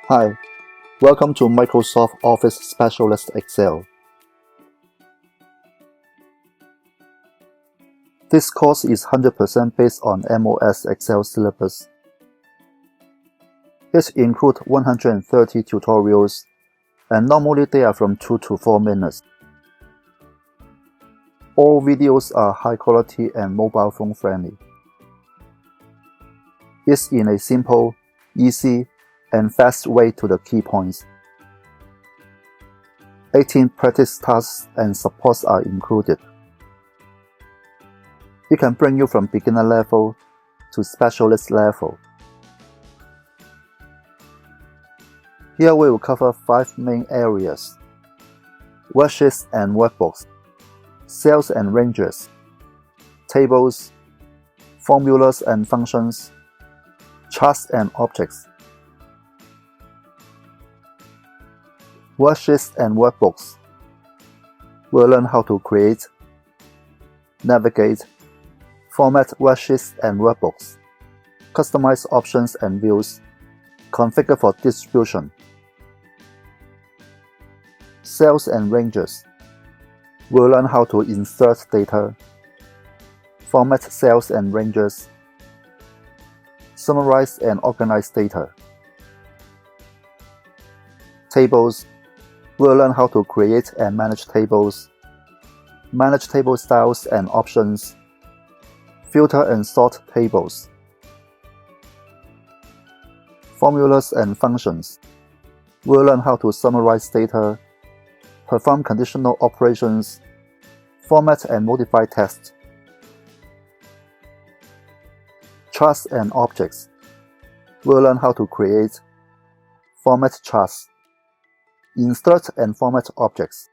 Hi, welcome to Microsoft Office Specialist Excel. This course is 100% based on MOS Excel syllabus. It includes 130 tutorials, and normally they are from 2 to 4 minutes. All videos are high quality and mobile phone friendly. It's in a simple, easy, and fast way to the key points. 18 practice tasks and supports are included. It can bring you from beginner level to specialist level. Here we will cover 5 main areas: worksheets and workbooks, cells and ranges, tables, formulas and functions, charts and objects. Worksheets and workbooks. We'll learn how to create, navigate, format worksheets and workbooks, customize options and views, configure for distribution. Cells and ranges. We'll learn how to insert data, format cells and ranges, summarize and organize data. Tables. We'll learn how to create and manage tables, manage table styles and options, filter and sort tables. Formulas and functions. We'll learn how to summarize data, perform conditional operations, format and modify text. Charts and objects. We'll learn how to create, format charts, insert and format objects.